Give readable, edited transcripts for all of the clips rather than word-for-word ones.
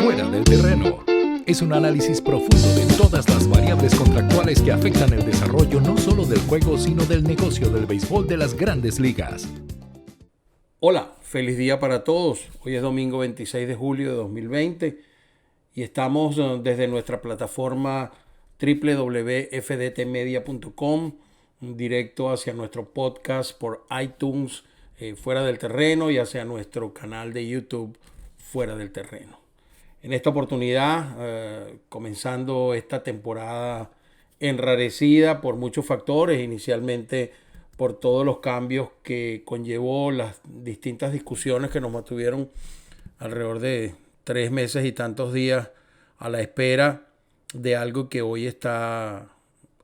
Fuera del terreno. Es un análisis profundo de todas las variables contractuales que afectan el desarrollo no solo del juego, sino del negocio del béisbol de las grandes ligas. Hola, feliz día para todos. Hoy es domingo 26 de julio de 2020 y estamos desde nuestra plataforma www.fdtmedia.com directo hacia nuestro podcast por iTunes Fuera del Terreno y hacia nuestro canal de YouTube Fuera del Terreno. En esta oportunidad, comenzando esta temporada enrarecida por muchos factores, inicialmente por todos los cambios que conllevó las distintas discusiones que nos mantuvieron alrededor de 3 meses y tantos días a la espera de algo que hoy está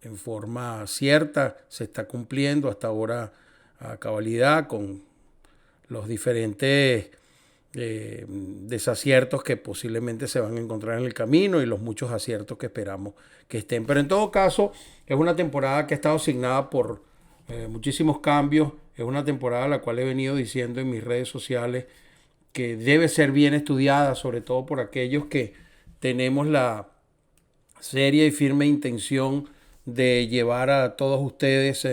en forma cierta, se está cumpliendo hasta ahora a cabalidad con los diferentes desaciertos que posiblemente se van a encontrar en el camino y los muchos aciertos que esperamos que estén. Pero en todo caso, es una temporada que ha estado asignada por muchísimos cambios. Es una temporada a la cual he venido diciendo en mis redes sociales que debe ser bien estudiada, sobre todo por aquellos que tenemos la seria y firme intención de llevar a todos ustedes,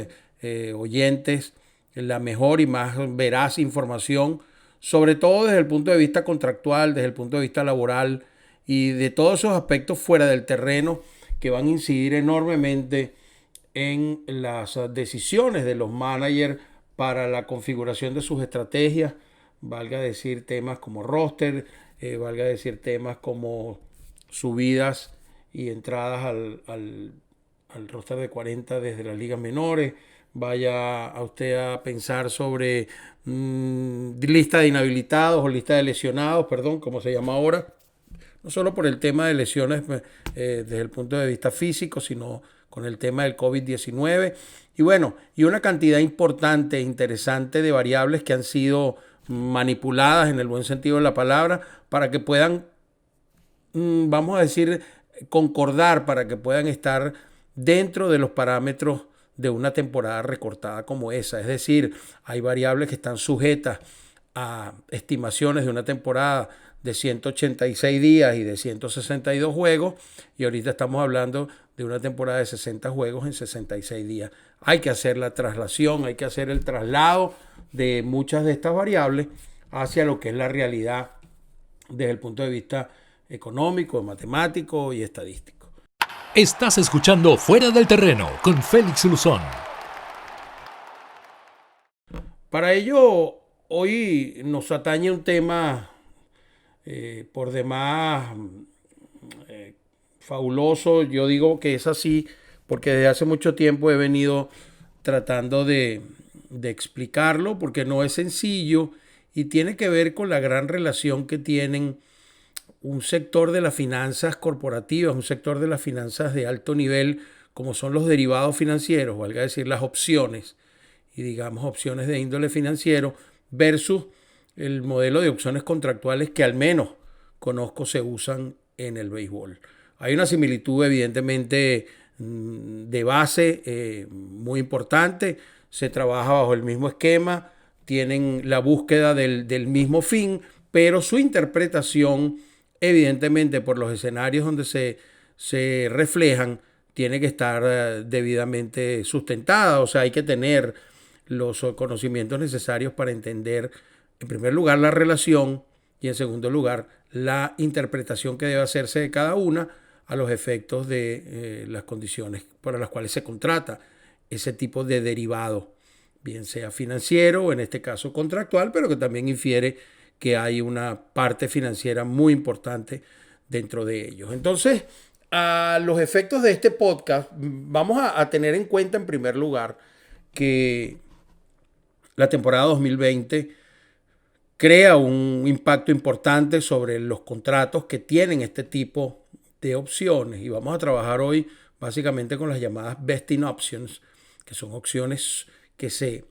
oyentes, la mejor y más veraz información, sobre todo desde el punto de vista contractual, desde el punto de vista laboral y de todos esos aspectos fuera del terreno que van a incidir enormemente en las decisiones de los managers para la configuración de sus estrategias, valga decir temas como roster, valga decir temas como subidas y entradas al roster de 40 desde las ligas menores. Vaya a usted a pensar sobre lista de inhabilitados o lista de lesionados, perdón, como se llama ahora. No solo por el tema de lesiones desde el punto de vista físico, sino con el tema del COVID-19. Y bueno, y una cantidad importante e interesante de variables que han sido manipuladas en el buen sentido de la palabra para que puedan, vamos a decir, concordar, para que puedan estar dentro de los parámetros de una temporada recortada como esa. Es decir, hay variables que están sujetas a estimaciones de una temporada de 186 días y de 162 juegos, y ahorita estamos hablando de una temporada de 60 juegos en 66 días. Hay que hacer la traslación, hay que hacer el traslado de muchas de estas variables hacia lo que es la realidad desde el punto de vista económico, matemático y estadístico. Estás escuchando Fuera del Terreno con Félix Luzón. Para ello, hoy nos atañe un tema por demás fabuloso. Yo digo que es así porque desde hace mucho tiempo he venido tratando de explicarlo, porque no es sencillo y tiene que ver con la gran relación que tienen un sector de las finanzas corporativas, un sector de las finanzas de alto nivel, como son los derivados financieros, valga decir las opciones, y digamos opciones de índole financiero, versus el modelo de opciones contractuales que al menos conozco se usan en el béisbol. Hay una similitud evidentemente de base muy importante, se trabaja bajo el mismo esquema, tienen la búsqueda del mismo fin, pero su interpretación evidentemente por los escenarios donde se reflejan tiene que estar debidamente sustentada. O sea, hay que tener los conocimientos necesarios para entender, en primer lugar, la relación y, en segundo lugar, la interpretación que debe hacerse de cada una a los efectos de las condiciones para las cuales se contrata ese tipo de derivado, bien sea financiero o en este caso contractual, pero que también infiere que hay una parte financiera muy importante dentro de ellos. Entonces, a los efectos de este podcast, vamos a tener en cuenta en primer lugar que la temporada 2020 crea un impacto importante sobre los contratos que tienen este tipo de opciones. Y vamos a trabajar hoy básicamente con las llamadas vesting options, que son opciones que se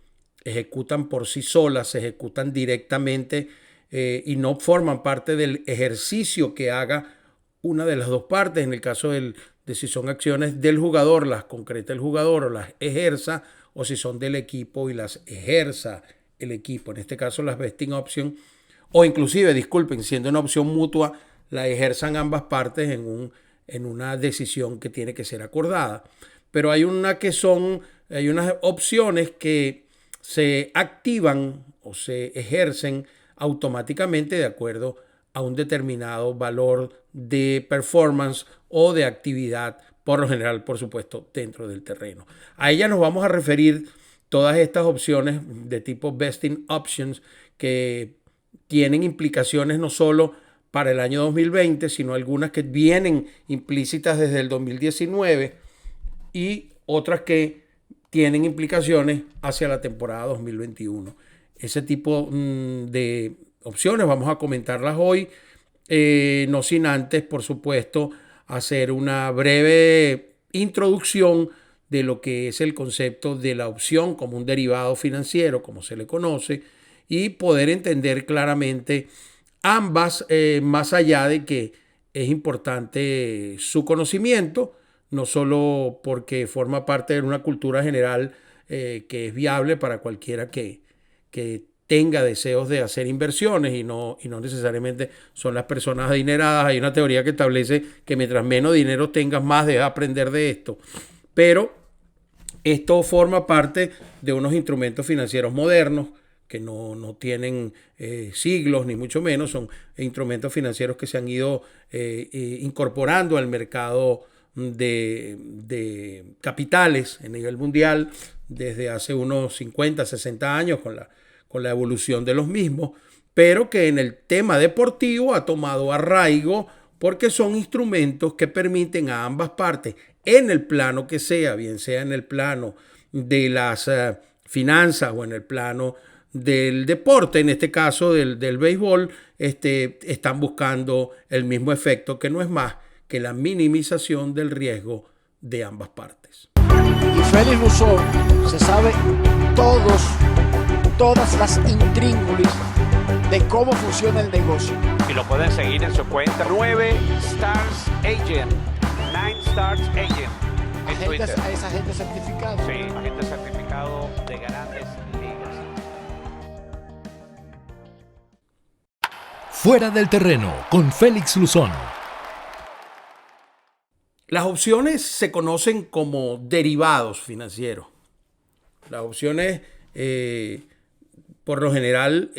ejecutan por sí solas, se ejecutan directamente y no forman parte del ejercicio que haga una de las dos partes. En el caso de si son acciones del jugador, las concreta el jugador o las ejerza, o si son del equipo y las ejerza el equipo. En este caso las vesting options, o inclusive, disculpen, siendo una opción mutua, la ejerzan ambas partes en una decisión que tiene que ser acordada. Pero hay unas opciones que se activan o se ejercen automáticamente de acuerdo a un determinado valor de performance o de actividad, por lo general, por supuesto, dentro del terreno. A ella nos vamos a referir todas estas opciones de tipo vesting options que tienen implicaciones no solo para el año 2020, sino algunas que vienen implícitas desde el 2019 y otras que tienen implicaciones hacia la temporada 2021. Ese tipo de opciones vamos a comentarlas hoy, no sin antes, por supuesto, hacer una breve introducción de lo que es el concepto de la opción como un derivado financiero, como se le conoce, y poder entender claramente ambas, más allá de que es importante su conocimiento, no solo porque forma parte de una cultura general que es viable para cualquiera que tenga deseos de hacer inversiones y no necesariamente son las personas adineradas. Hay una teoría que establece que mientras menos dinero tengas, más debes aprender de esto. Pero esto forma parte de unos instrumentos financieros modernos que no tienen siglos, ni mucho menos. Son instrumentos financieros que se han ido incorporando al mercado de capitales a nivel mundial desde hace unos 50, 60 años con la evolución de los mismos, pero que en el tema deportivo ha tomado arraigo porque son instrumentos que permiten a ambas partes, en el plano que sea, bien sea en el plano de las finanzas o en el plano del deporte, en este caso del béisbol, están buscando el mismo efecto, que no es más que la minimización del riesgo de ambas partes. Y Félix Luzón se sabe todas las intríngulis de cómo funciona el negocio. Y lo pueden seguir en su cuenta 9 Stars Agent, 9 Stars Agent en Twitter. Es agente certificado. Sí, agente certificado de Grandes Ligas. Fuera del terreno con Félix Luzón. Las opciones se conocen como derivados financieros. Las opciones, por lo general,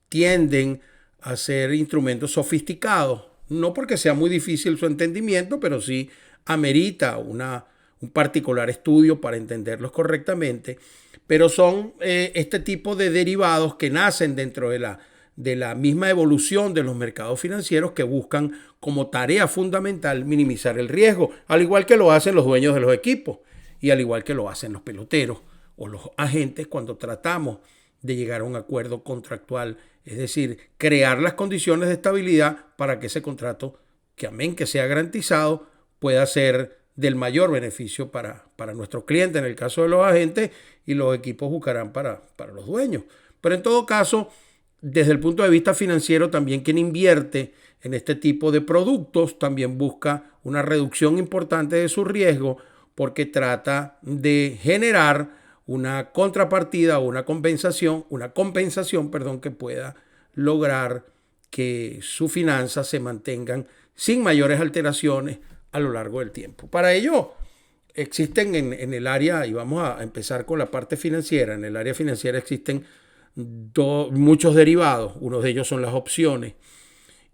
tienden a ser instrumentos sofisticados. No porque sea muy difícil su entendimiento, pero sí amerita un particular estudio para entenderlos correctamente. Pero son este tipo de derivados que nacen dentro de la misma evolución de los mercados financieros, que buscan como tarea fundamental minimizar el riesgo, al igual que lo hacen los dueños de los equipos y al igual que lo hacen los peloteros o los agentes cuando tratamos de llegar a un acuerdo contractual, es decir, crear las condiciones de estabilidad para que ese contrato, que amén que sea garantizado, pueda ser del mayor beneficio para nuestros clientes en el caso de los agentes, y los equipos buscarán para los dueños. Pero en todo caso, desde el punto de vista financiero, también quien invierte en este tipo de productos también busca una reducción importante de su riesgo, porque trata de generar una contrapartida o una compensación, que pueda lograr que sus finanzas se mantengan sin mayores alteraciones a lo largo del tiempo. Para ello existen en el área, y vamos a empezar con la parte financiera, en el área financiera existen muchos derivados. Uno de ellos son las opciones.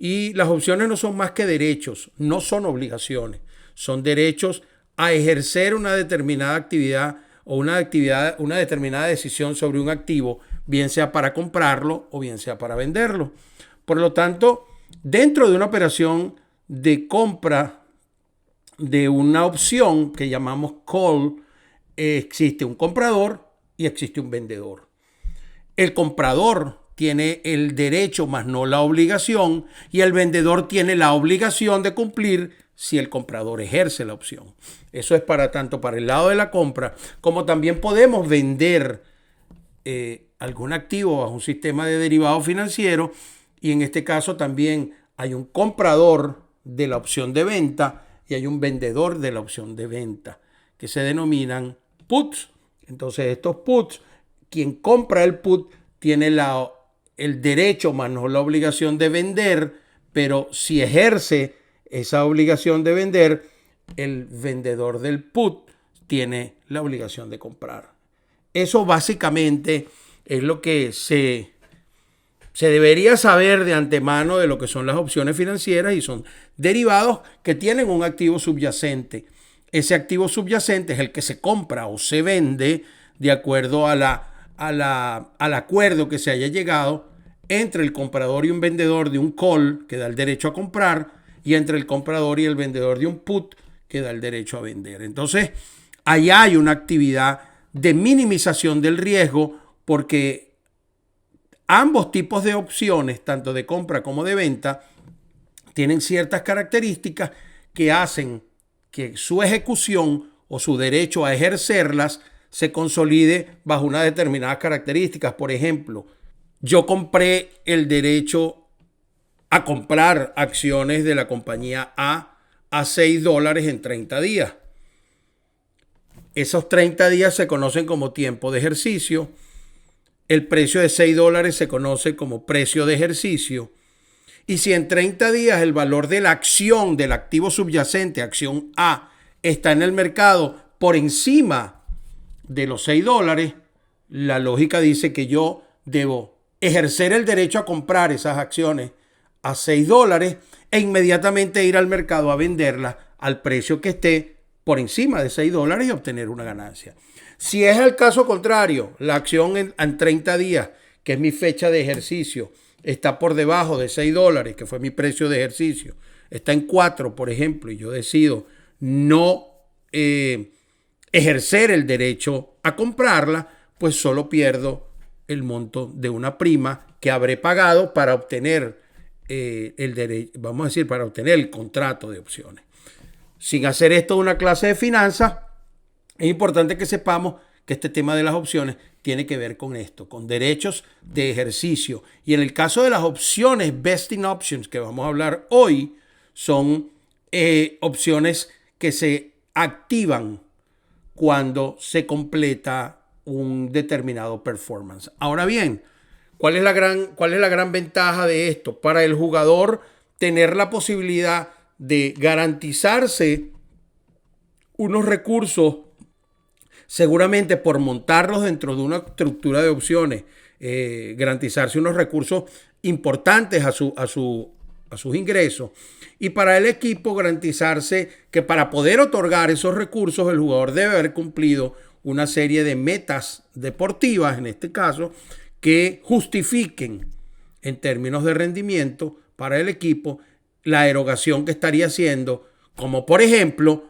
Y las opciones no son más que derechos, no son obligaciones. Son derechos a ejercer una determinada actividad o una determinada decisión sobre un activo, bien sea para comprarlo o bien sea para venderlo. Por lo tanto, dentro de una operación de compra de una opción que llamamos call, existe un comprador y existe un vendedor. El comprador tiene el derecho más no la obligación, y el vendedor tiene la obligación de cumplir si el comprador ejerce la opción. Eso es tanto para el lado de la compra, como también podemos vender algún activo bajo un sistema de derivado financiero, y en este caso también hay un comprador de la opción de venta y hay un vendedor de la opción de venta, que se denominan puts. Entonces estos puts, quien compra el put tiene el derecho más no la obligación de vender, pero si ejerce esa obligación de vender, el vendedor del put tiene la obligación de comprar. Eso básicamente es lo que se debería saber de antemano de lo que son las opciones financieras, y son derivados que tienen un activo subyacente. Ese activo subyacente es el que se compra o se vende de acuerdo al acuerdo que se haya llegado entre el comprador y un vendedor de un call, que da el derecho a comprar, y entre el comprador y el vendedor de un put, que da el derecho a vender. Entonces, allá hay una actividad de minimización del riesgo, porque ambos tipos de opciones, tanto de compra como de venta, tienen ciertas características que hacen que su ejecución o su derecho a ejercerlas se consolide bajo unas determinadas características. Por ejemplo, yo compré el derecho a comprar acciones de la compañía A $6 en 30 días. Esos 30 días se conocen como tiempo de ejercicio. El precio de $6 se conoce como precio de ejercicio. Y si en 30 días el valor de la acción, del activo subyacente, acción A, está en el mercado por encima de los $6, la lógica dice que yo debo ejercer el derecho a comprar esas acciones a $6 e inmediatamente ir al mercado a venderlas al precio que esté por encima de $6 y obtener una ganancia. Si es el caso contrario, la acción en 30 días, que es mi fecha de ejercicio, está por debajo de $6, que fue mi precio de ejercicio, está en 4, por ejemplo, y yo decido no ejercer el derecho a comprarla, pues solo pierdo el monto de una prima que habré pagado para obtener el derecho, vamos a decir, para obtener el contrato de opciones. Sin hacer esto una clase de finanzas, es importante que sepamos que este tema de las opciones tiene que ver con esto, con derechos de ejercicio. Y en el caso de las opciones, vesting options, que vamos a hablar hoy, son opciones que se activan cuando se completa un determinado performance. Ahora bien, ¿cuál es la gran ventaja de esto? Para el jugador, tener la posibilidad de garantizarse unos recursos, seguramente por montarlos dentro de una estructura de opciones, garantizarse unos recursos importantes a sus ingresos, y para el equipo garantizarse que para poder otorgar esos recursos el jugador debe haber cumplido una serie de metas deportivas, en este caso, que justifiquen en términos de rendimiento para el equipo la erogación que estaría haciendo, como por ejemplo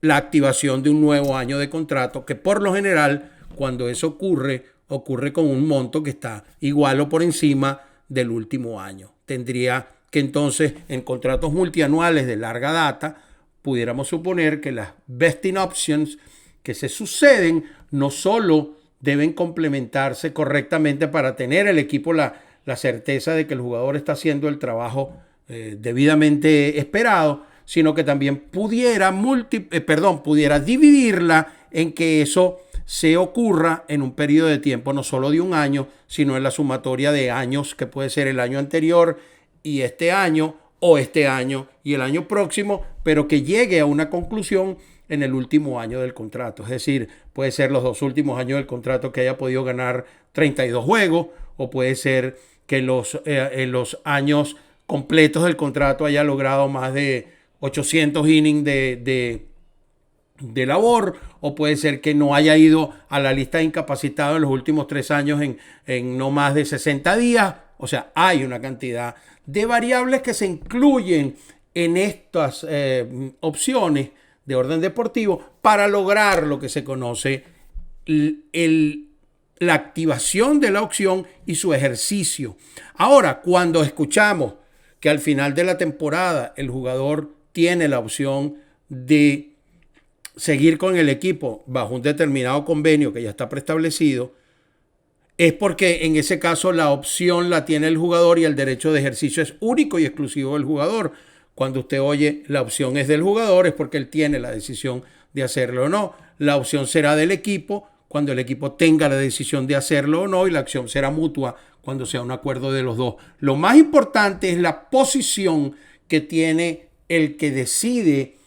la activación de un nuevo año de contrato, que por lo general cuando eso ocurre con un monto que está igual o por encima del último año. Tendría que entonces, en contratos multianuales de larga data, pudiéramos suponer que las vesting options que se suceden no solo deben complementarse correctamente para tener el equipo la certeza de que el jugador está haciendo el trabajo debidamente esperado, sino que también pudiera dividirla en que eso se ocurra en un periodo de tiempo no solo de un año, sino en la sumatoria de años, que puede ser el año anterior y este año, o este año y el año próximo, pero que llegue a una conclusión en el último año del contrato. Es decir, puede ser los 2 últimos años del contrato que haya podido ganar 32 juegos, o puede ser que en los años completos del contrato haya logrado más de 800 innings de labor, o puede ser que no haya ido a la lista de incapacitados en los últimos 3 años en no más de 60 días. O sea, hay una cantidad de variables que se incluyen en estas opciones de orden deportivo para lograr lo que se conoce la activación de la opción y su ejercicio. Ahora, cuando escuchamos que al final de la temporada el jugador tiene la opción de seguir con el equipo bajo un determinado convenio que ya está preestablecido, es porque en ese caso la opción la tiene el jugador y el derecho de ejercicio es único y exclusivo del jugador. Cuando usted oye la opción es del jugador, es porque él tiene la decisión de hacerlo o no. La opción será del equipo cuando el equipo tenga la decisión de hacerlo o no, y la acción será mutua cuando sea un acuerdo de los dos. Lo más importante es la posición que tiene el que decide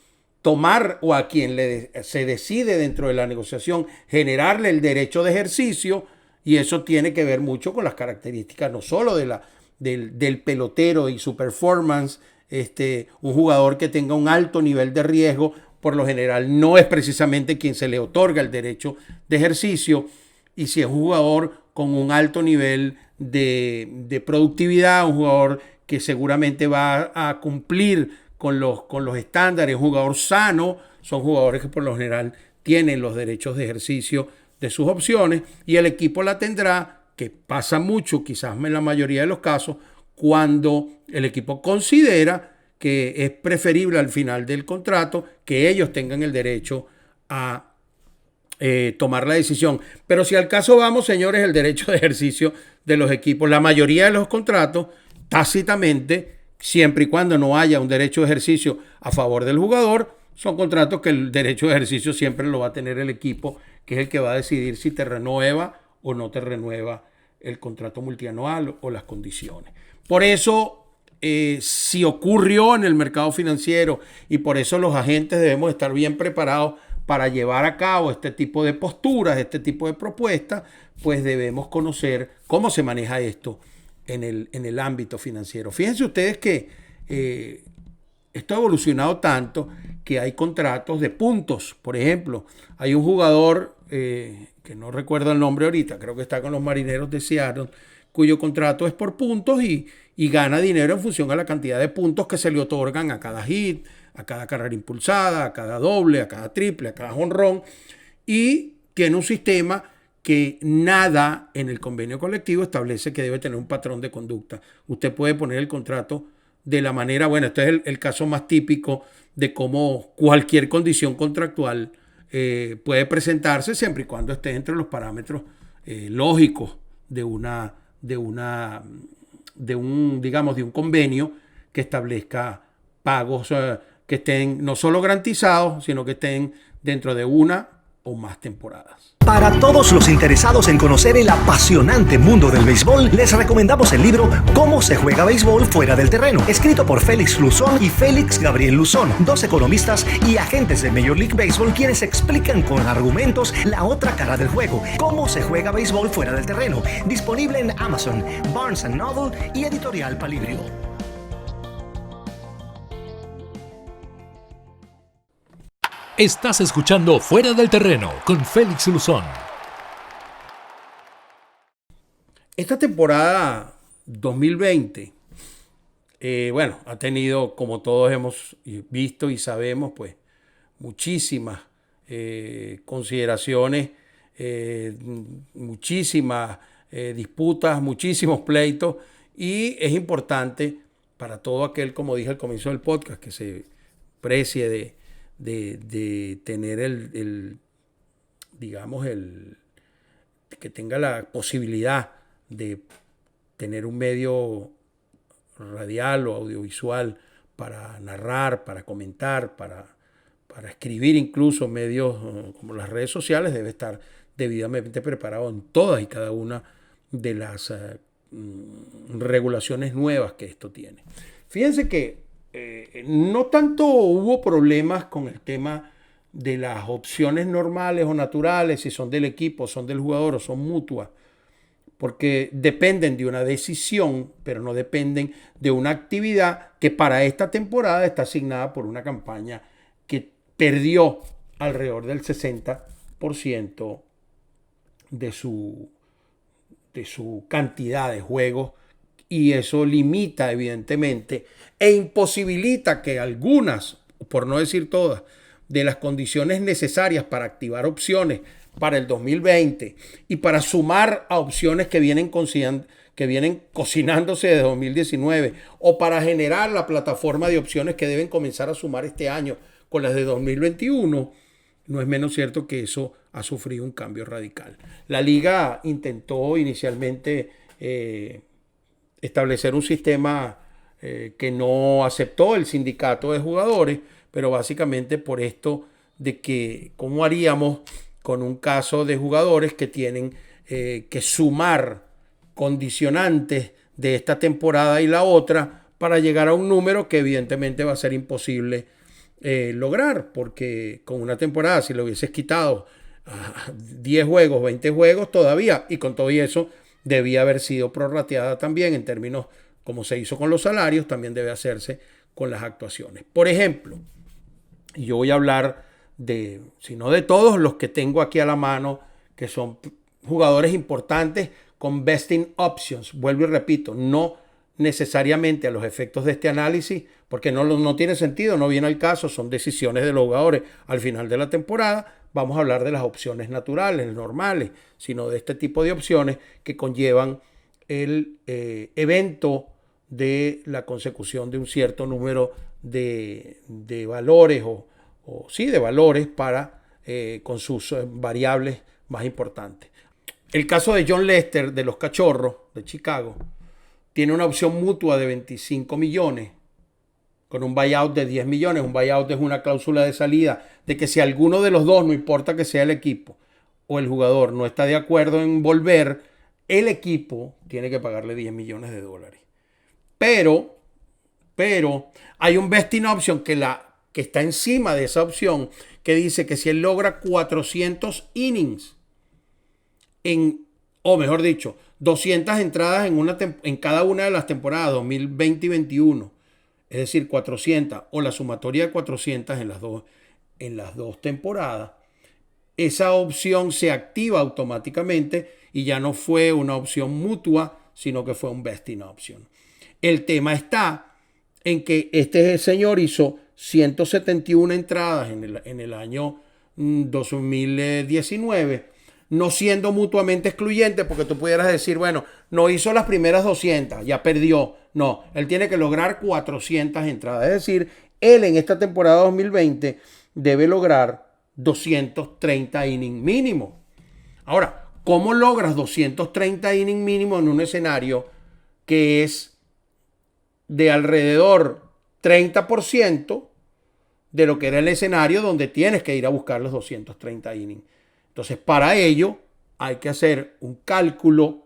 tomar, o a quien se decide dentro de la negociación generarle el derecho de ejercicio, y eso tiene que ver mucho con las características no solo del pelotero y su performance. Un jugador que tenga un alto nivel de riesgo por lo general no es precisamente quien se le otorga el derecho de ejercicio, y si es un jugador con un alto nivel de productividad, un jugador que seguramente va a cumplir con los estándares, un jugador sano, son jugadores que por lo general tienen los derechos de ejercicio de sus opciones, y el equipo la tendrá, que pasa mucho, quizás en la mayoría de los casos, cuando el equipo considera que es preferible al final del contrato que ellos tengan el derecho a tomar la decisión. Pero si al caso vamos, señores, el derecho de ejercicio de los equipos, la mayoría de los contratos, tácitamente, siempre y cuando no haya un derecho de ejercicio a favor del jugador, son contratos que el derecho de ejercicio siempre lo va a tener el equipo, que es el que va a decidir si te renueva o no te renueva el contrato multianual o las condiciones. Por eso, si ocurrió en el mercado financiero, y por eso los agentes debemos estar bien preparados para llevar a cabo este tipo de posturas, este tipo de propuestas, pues debemos conocer cómo se maneja esto en el ámbito financiero. Fíjense ustedes que esto ha evolucionado tanto que hay contratos de puntos. Por ejemplo, hay un jugador que no recuerdo el nombre ahorita, creo que está con los Marineros de Seattle, cuyo contrato es por puntos y gana dinero en función a la cantidad de puntos que se le otorgan a cada hit, a cada carrera impulsada, a cada doble, a cada triple, a cada jonrón, y tiene un sistema que nada en el convenio colectivo establece que debe tener un patrón de conducta. Usted puede poner el contrato de la manera, bueno, este es el caso más típico de cómo cualquier condición contractual puede presentarse siempre y cuando esté entre los parámetros lógicos de un convenio que establezca pagos que estén no solo garantizados, sino que estén dentro de una o más temporadas. Para todos los interesados en conocer el apasionante mundo del béisbol, les recomendamos el libro Cómo se juega béisbol fuera del terreno, escrito por Félix Luzón y Félix Gabriel Luzón, dos economistas y agentes de Major League Baseball, quienes explican con argumentos la otra cara del juego, cómo se juega béisbol fuera del terreno. Disponible en Amazon, Barnes & Noble y Editorial Palibrio. Estás escuchando Fuera del Terreno con Félix Luzón. Esta temporada 2020, ha tenido, como todos hemos visto y sabemos, pues muchísimas consideraciones, muchísimas disputas, muchísimos pleitos, y es importante para todo aquel, como dije al comienzo del podcast, que se precie de tener que tenga la posibilidad de tener un medio radial o audiovisual para narrar, para comentar, para escribir, incluso medios como las redes sociales, debe estar debidamente preparado en todas y cada una de las regulaciones nuevas que esto tiene. Fíjense que no tanto hubo problemas con el tema de las opciones normales o naturales, si son del equipo, son del jugador o son mutuas, porque dependen de una decisión, pero no dependen de una actividad que para esta temporada está asignada por una campaña que perdió alrededor del 60% de su cantidad de juegos, y eso limita evidentemente e imposibilita que algunas, por no decir todas, de las condiciones necesarias para activar opciones para el 2020 y para sumar a opciones que vienen cocinándose desde 2019, o para generar la plataforma de opciones que deben comenzar a sumar este año con las de 2021, no es menos cierto que eso ha sufrido un cambio radical. La liga intentó inicialmente establecer un sistema que no aceptó el sindicato de jugadores, pero básicamente por esto de que cómo haríamos con un caso de jugadores que tienen que sumar condicionantes de esta temporada y la otra para llegar a un número que evidentemente va a ser imposible lograr, porque con una temporada, si le hubieses quitado 10 juegos, 20 juegos todavía, y con todo y eso debía haber sido prorrateada también en términos como se hizo con los salarios, también debe hacerse con las actuaciones. Por ejemplo, y yo voy a hablar de, si no de todos los que tengo aquí a la mano, que son jugadores importantes con vesting options. Vuelvo y repito, no necesariamente a los efectos de este análisis, porque no tiene sentido, no viene al caso, son decisiones de los jugadores al final de la temporada. Vamos a hablar de las opciones naturales, normales, sino de este tipo de opciones que conllevan el evento de la consecución de un cierto número de valores de valores para con sus variables más importantes. El caso de Jon Lester de los Cachorros de Chicago tiene una opción mutua de 25 millones con un buyout de 10 millones. Un buyout es una cláusula de salida de que si alguno de los dos, no importa que sea el equipo o el jugador, no está de acuerdo en volver, el equipo tiene que pagarle 10 millones de dólares. Pero hay un vesting option que está encima de esa opción que dice que si él logra 400 innings o mejor dicho, 200 entradas en cada una de las temporadas 2020 y 2021, es decir, 400 o la sumatoria de 400 en las dos temporadas, esa opción se activa automáticamente y ya no fue una opción mutua, sino que fue un vesting option. El tema está en que este señor hizo 171 entradas en el año 2019, no siendo mutuamente excluyente, porque tú pudieras decir, bueno, no hizo las primeras 200, ya perdió. No, él tiene que lograr 400 entradas. Es decir, él en esta temporada 2020 debe lograr 230 innings mínimo. Ahora, ¿cómo logras 230 innings mínimo en un escenario que es de alrededor 30% de lo que era el escenario donde tienes que ir a buscar los 230 innings? Entonces, para ello hay que hacer un cálculo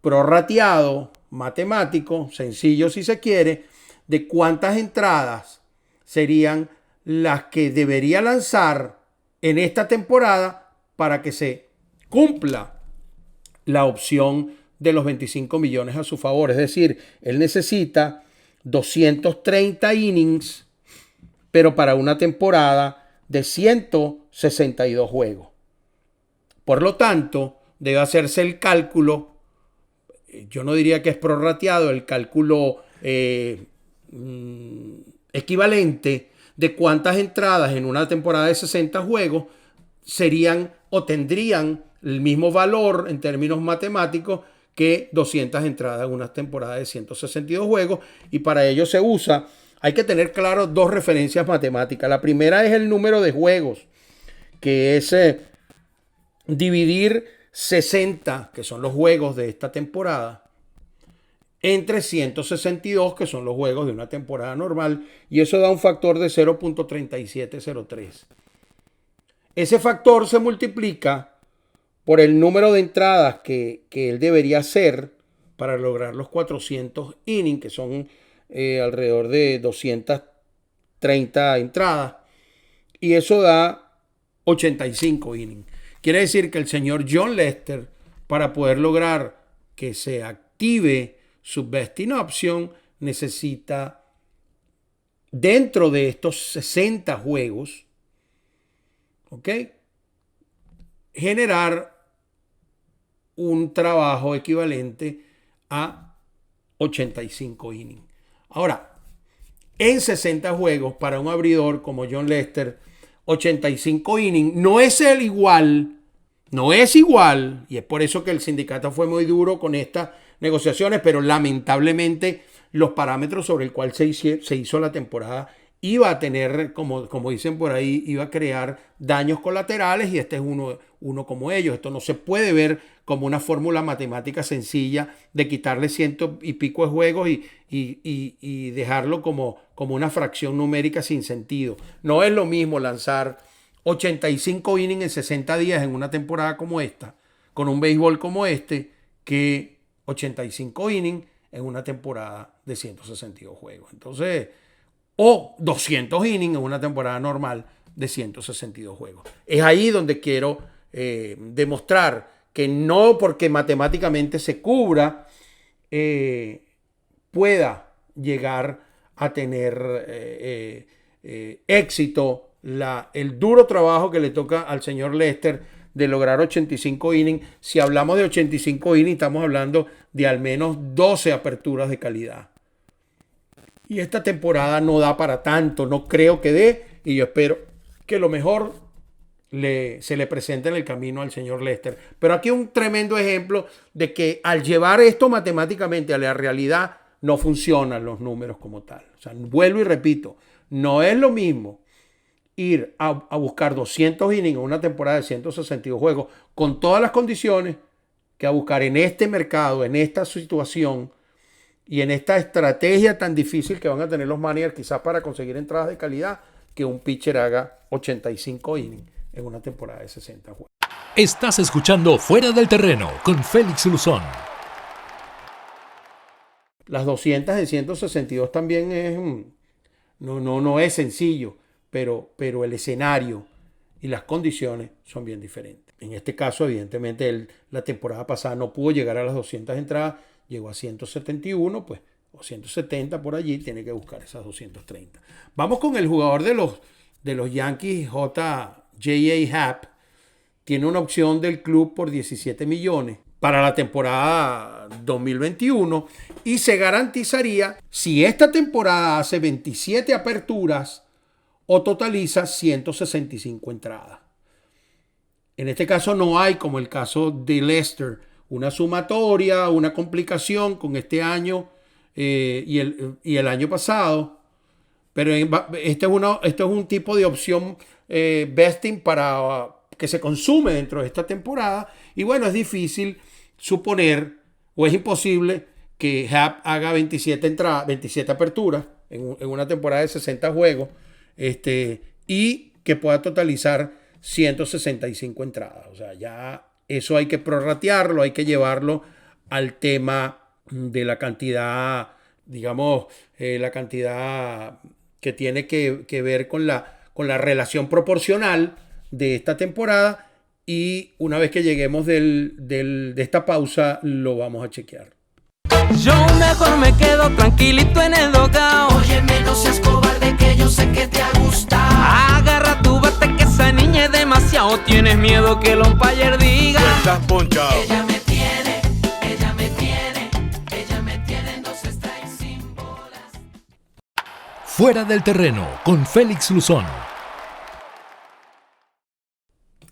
prorrateado, matemático, sencillo si se quiere, de cuántas entradas serían las que debería lanzar en esta temporada para que se cumpla la opción de los 25 millones a su favor. Es decir, él necesita 230 innings, pero para una temporada de 162 juegos. Por lo tanto, debe hacerse el cálculo, yo no diría que es prorrateado, el cálculo equivalente de cuántas entradas en una temporada de 60 juegos serían o tendrían el mismo valor en términos matemáticos que 200 entradas en una temporada de 162 juegos. Y para ello hay que tener claro dos referencias matemáticas. La primera es el número de juegos, que es dividir 60, que son los juegos de esta temporada, entre 162, que son los juegos de una temporada normal, y eso da un factor de 0.3703. Ese factor se multiplica por el número de entradas que él debería hacer para lograr los 400 innings, que son alrededor de 230 entradas, y eso da 85 innings. Quiere decir que el señor Jon Lester, para poder lograr que se active su vesting option, necesita, dentro de estos 60 juegos, generar un trabajo equivalente a 85 innings. Ahora, en 60 juegos, para un abridor como Jon Lester, 85 innings no es igual, y es por eso que el sindicato fue muy duro con estas negociaciones, pero lamentablemente los parámetros sobre el cual se hizo la temporada iba a tener, como dicen por ahí, iba a crear daños colaterales, y este es uno como ellos. Esto no se puede ver como una fórmula matemática sencilla de quitarle 100 y pico de juegos y dejarlo como una fracción numérica sin sentido. No es lo mismo lanzar 85 innings en 60 días en una temporada como esta, con un béisbol como este, que 85 innings en una temporada de 162 juegos. Entonces, o 200 innings en una temporada normal de 162 juegos. Es ahí donde quiero demostrar que no porque matemáticamente se cubra pueda llegar a tener éxito el duro trabajo que le toca al señor Lester de lograr 85 innings. Si hablamos de 85 innings, estamos hablando de al menos 12 aperturas de calidad. Y esta temporada no da para tanto, no creo que dé, y yo espero que lo mejor se le presente en el camino al señor Lester. Pero aquí un tremendo ejemplo de que al llevar esto matemáticamente a la realidad, no funcionan los números como tal. O sea, vuelvo y repito, no es lo mismo ir a buscar 200 innings en una temporada de 162 juegos con todas las condiciones que a buscar en este mercado, en esta situación y en esta estrategia tan difícil que van a tener los managers quizás para conseguir entradas de calidad, que un pitcher haga 85 innings en una temporada de 60 juegos. Estás escuchando Fuera del Terreno con Félix Luzón. Las 200 de 162 también es no es sencillo, pero el escenario y las condiciones son bien diferentes. En este caso, evidentemente, la temporada pasada no pudo llegar a las 200 entradas, llegó a 171, pues, o 170 por allí, tiene que buscar esas 230. Vamos con el jugador de los Yankees, J.A. Happ. Tiene una opción del club por 17 millones para la temporada 2021 y se garantizaría si esta temporada hace 27 aperturas o totaliza 165 entradas. En este caso no hay, como el caso de Lester, una sumatoria, una complicación con este año y el año pasado, pero este es un tipo de opción vesting para que se consume dentro de esta temporada. Y bueno, es difícil suponer, o es imposible, que Happ haga 27 aperturas en una temporada de 60 juegos y que pueda totalizar 165 entradas. O sea, ya eso hay que prorratearlo, hay que llevarlo al tema de la cantidad, digamos, la cantidad que tiene que ver con la relación proporcional de esta temporada, y una vez que lleguemos de esta pausa lo vamos a chequear. Yo mejor me quedo tranquilito en el dogao. Óyeme, no seas cobarde, que yo sé que te ha gustado. Agarra tu bate que esa niña es demasiado. Tienes miedo que el umpire diga. Ella me tiene, ella me tiene, ella me tiene en 2 strikes sin bolas. Fuera del Terreno con Félix Luzón.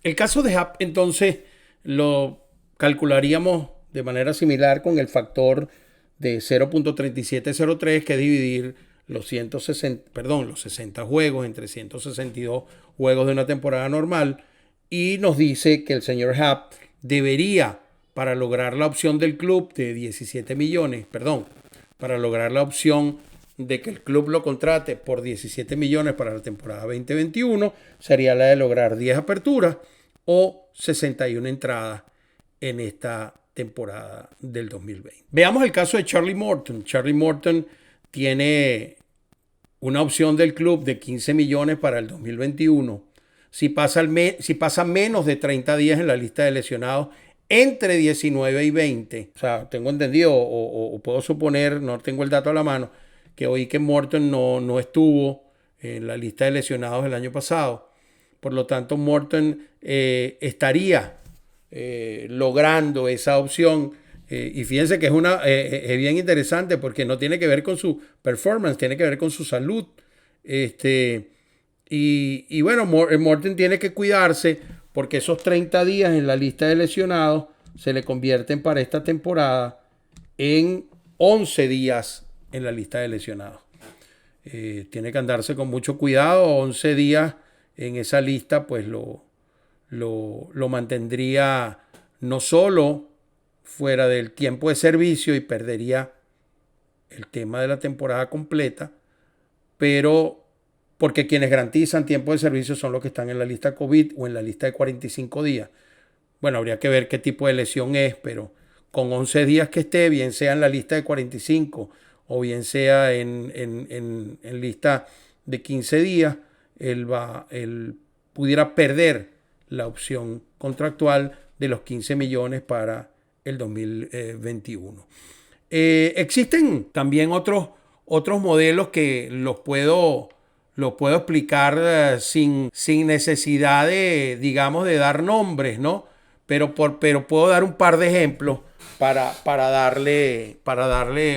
El caso de Happ, entonces, lo calcularíamos de manera similar con el factor de 0.3703, que es dividir los 60 juegos entre 162 juegos de una temporada normal, y nos dice que el señor Happ debería, para lograr la opción del club de 17 millones, para lograr la opción de que el club lo contrate por 17 millones para la temporada 2021, sería la de lograr 10 aperturas o 61 entradas en esta temporada del 2020. Veamos el caso de Charlie Morton. Charlie Morton tiene una opción del club de 15 millones para el 2021. Si pasa menos de 30 días en la lista de lesionados, entre 19 y 20. O sea, tengo entendido o puedo suponer, no tengo el dato a la mano, que oí que Morton no estuvo en la lista de lesionados el año pasado. Por lo tanto, Morton estaría logrando esa opción. Y fíjense que es bien interesante porque no tiene que ver con su performance, tiene que ver con su salud. Y bueno, Morton tiene que cuidarse porque esos 30 días en la lista de lesionados se le convierten para esta temporada en 11 días en la lista de lesionados. Tiene que andarse con mucho cuidado. 11 días en esa lista pues lo mantendría no solo fuera del tiempo de servicio y perdería el tema de la temporada completa, pero porque quienes garantizan tiempo de servicio son los que están en la lista COVID o en la lista de 45 días. Bueno, habría que ver qué tipo de lesión es, pero con 11 días que esté, bien sea en la lista de 45 o bien sea en lista de 15 días, él pudiera perder la opción contractual de los 15 millones para el 2021. Existen también otros modelos que los puedo explicar sin necesidad de, digamos, de dar nombres, ¿no? Pero puedo dar un par de ejemplos para darle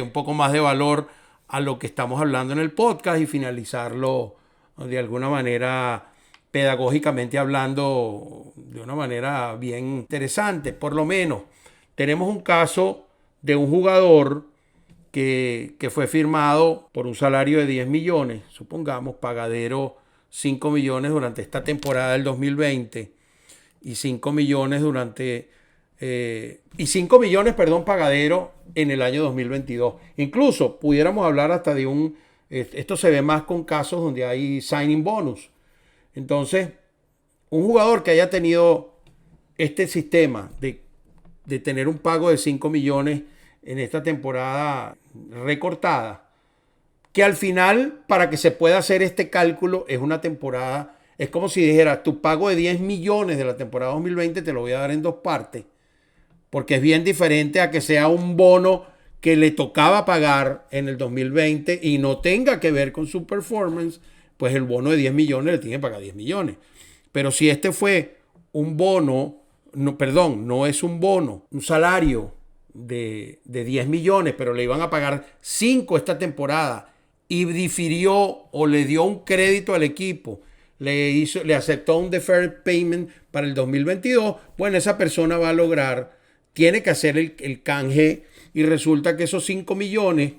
un poco más de valor a lo que estamos hablando en el podcast y finalizarlo de alguna manera pedagógicamente hablando, de una manera bien interesante. Por lo menos tenemos un caso de un jugador que fue firmado por un salario de 10 millones, supongamos, pagadero 5 millones durante esta temporada del 2020 y 5 millones pagadero en el año 2022. Incluso pudiéramos hablar hasta de esto se ve más con casos donde hay signing bonus. Entonces, un jugador que haya tenido este sistema de tener un pago de 5 millones en esta temporada recortada, que al final, para que se pueda hacer este cálculo, es una temporada, es como si dijeras, tu pago de 10 millones de la temporada 2020 te lo voy a dar en 2 partes, porque es bien diferente a que sea un bono que le tocaba pagar en el 2020 y no tenga que ver con su performance, pues el bono de 10 millones le tiene que pagar 10 millones. Pero si este fue un bono, no es un bono, un salario de 10 millones, pero le iban a pagar 5 esta temporada y difirió o le dio un crédito al equipo, le aceptó un deferred payment para el 2022, bueno, esa persona va a lograr, tiene que hacer el canje y resulta que esos 5 millones,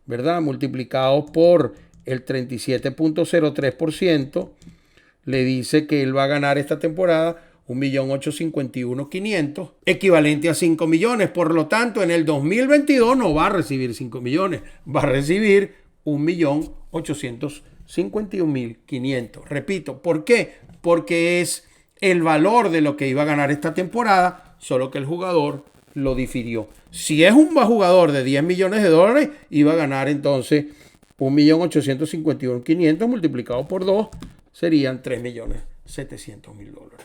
¿verdad? Multiplicados por el 37.03%, le dice que él va a ganar esta temporada 1.851.500, equivalente a 5 millones. Por lo tanto, en el 2022 no va a recibir 5 millones, va a recibir 1.851.500. Repito, ¿por qué? Porque es el valor de lo que iba a ganar esta temporada, solo que el jugador lo difirió. Si es un jugador de 10 millones de dólares, iba a ganar entonces 1.851.500 multiplicado por 2 serían 3.700.000 dólares.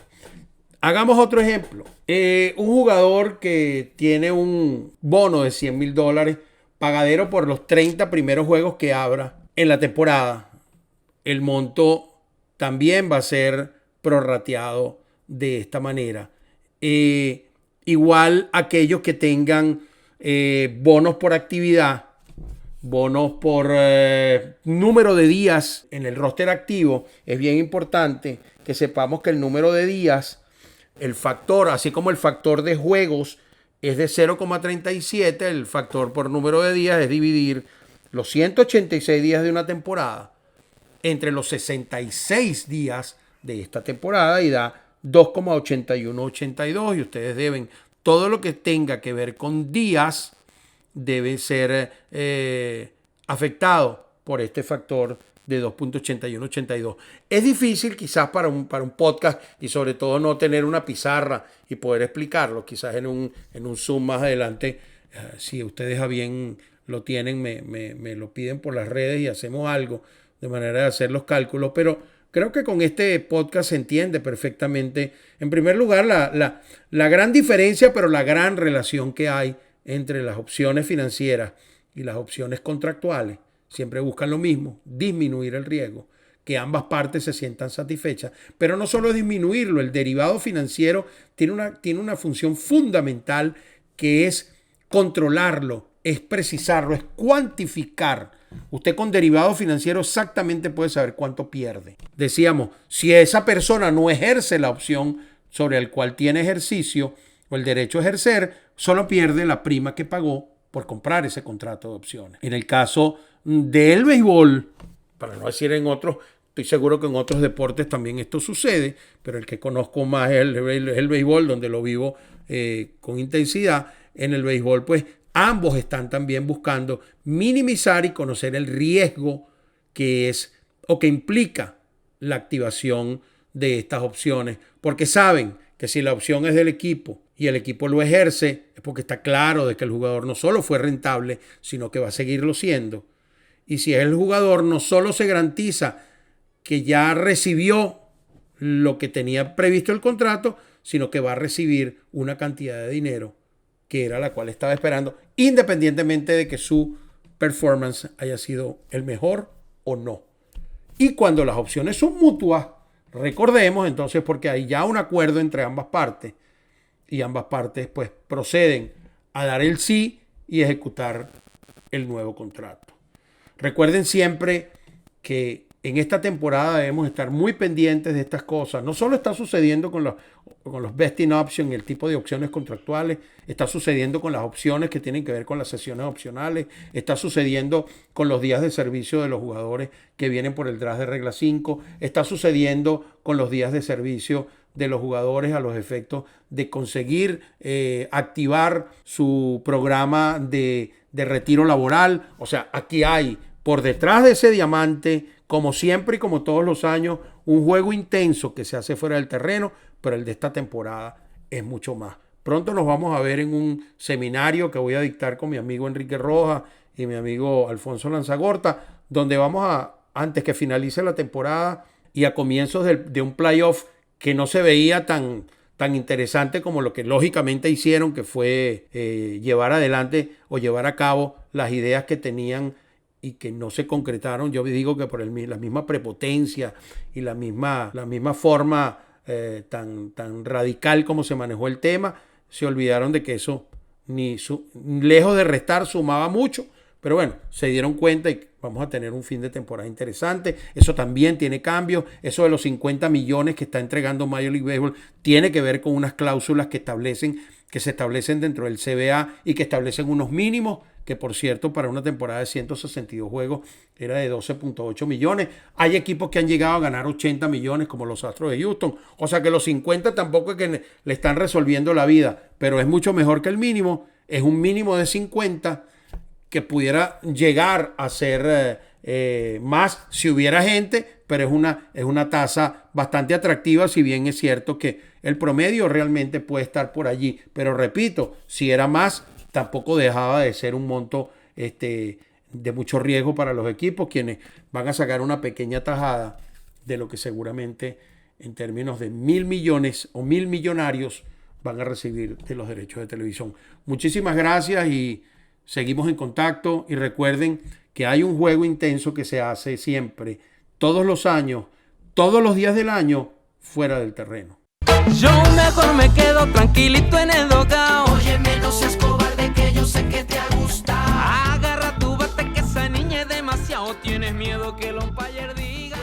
Hagamos otro ejemplo. Un jugador que tiene un bono de 100.000 dólares pagadero por los 30 primeros juegos que abra en la temporada. El monto también va a ser prorrateado de esta manera. Igual aquellos que tengan bonos por actividad, bonos por número de días en el roster activo. Es bien importante que sepamos que el número de días, el factor, así como el factor de juegos es de 0,37, el factor por número de días es dividir los 186 días de una temporada entre los 66 días de esta temporada y da 2,8182. Y ustedes deben, todo lo que tenga que ver con días debe ser afectado por este factor de 2.8182. Es difícil quizás para un podcast y sobre todo no tener una pizarra y poder explicarlo. Quizás en un Zoom más adelante, si ustedes a bien lo tienen, me lo piden por las redes y hacemos algo de manera de hacer los cálculos. Pero creo que con este podcast se entiende perfectamente, en primer lugar, la gran diferencia, pero la gran relación que hay entre las opciones financieras y las opciones contractuales. Siempre buscan lo mismo, disminuir el riesgo, que ambas partes se sientan satisfechas. Pero no solo disminuirlo, el derivado financiero tiene una función fundamental que es controlarlo, es precisarlo, es cuantificar. Usted con derivado financiero exactamente puede saber cuánto pierde. Decíamos, si esa persona no ejerce la opción sobre la cual tiene ejercicio o el derecho a ejercer, solo pierde la prima que pagó por comprar ese contrato de opciones. En el caso del béisbol, para no decir en otros, estoy seguro que en otros deportes también esto sucede, pero el que conozco más es el béisbol, donde lo vivo con intensidad. En el béisbol, pues ambos están también buscando minimizar y conocer el riesgo que es o que implica la activación de estas opciones, porque saben que si la opción es del equipo y el equipo lo ejerce, es porque está claro de que el jugador no solo fue rentable, sino que va a seguirlo siendo. Y si es el jugador, no solo se garantiza que ya recibió lo que tenía previsto el contrato, sino que va a recibir una cantidad de dinero que era la cual estaba esperando, independientemente de que su performance haya sido el mejor o no. Y cuando las opciones son mutuas, recordemos entonces, porque hay ya un acuerdo entre ambas partes, y ambas partes pues proceden a dar el sí y ejecutar el nuevo contrato. Recuerden siempre que en esta temporada debemos estar muy pendientes de estas cosas. No solo está sucediendo con los vesting options, el tipo de opciones contractuales, está sucediendo con las opciones que tienen que ver con las sesiones opcionales, está sucediendo con los días de servicio de los jugadores que vienen por el draft de regla 5, está sucediendo con los días de servicio de los jugadores a los efectos de conseguir activar su programa de retiro laboral. O sea, aquí hay por detrás de ese diamante, como siempre y como todos los años, un juego intenso que se hace fuera del terreno, pero el de esta temporada es mucho más. Pronto nos vamos a ver en un seminario que voy a dictar con mi amigo Enrique Rojas y mi amigo Alfonso Lanzagorta, donde vamos a, antes que finalice la temporada y a comienzos de un playoff que no se veía tan interesante como lo que lógicamente hicieron, que fue llevar adelante o llevar a cabo las ideas que tenían y que no se concretaron. Yo digo que por la misma prepotencia y la misma forma tan radical como se manejó el tema, se olvidaron de que eso lejos de restar sumaba mucho. Pero bueno, se dieron cuenta y vamos a tener un fin de temporada interesante. Eso también tiene cambios. Eso de los 50 millones que está entregando Major League Baseball tiene que ver con unas cláusulas que se establecen dentro del CBA y que establecen unos mínimos que, por cierto, para una temporada de 162 juegos era de 12.8 millones. Hay equipos que han llegado a ganar 80 millones, como los Astros de Houston. O sea que los 50 tampoco es que le están resolviendo la vida, pero es mucho mejor que el mínimo. Es un mínimo de 50 que pudiera llegar a ser más si hubiera gente, pero es una tasa bastante atractiva, si bien es cierto que el promedio realmente puede estar por allí. Pero repito, si era más, tampoco dejaba de ser un monto de mucho riesgo para los equipos, quienes van a sacar una pequeña tajada de lo que seguramente en términos de 1.000 millones o 1.000 millonarios van a recibir de los derechos de televisión. Muchísimas gracias y seguimos en contacto, y recuerden que hay un juego intenso que se hace siempre, todos los años, todos los días del año, fuera del terreno. Yo mejor me quedo tranquilito en el dogao. Óyeme, no seas cobarde, que yo sé que te ha gustado. Agarra tu bate que esa niña es demasiado. Tienes miedo que el umpire diga.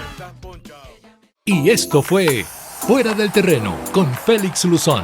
Y esto fue Fuera del Terreno con Félix Luzón.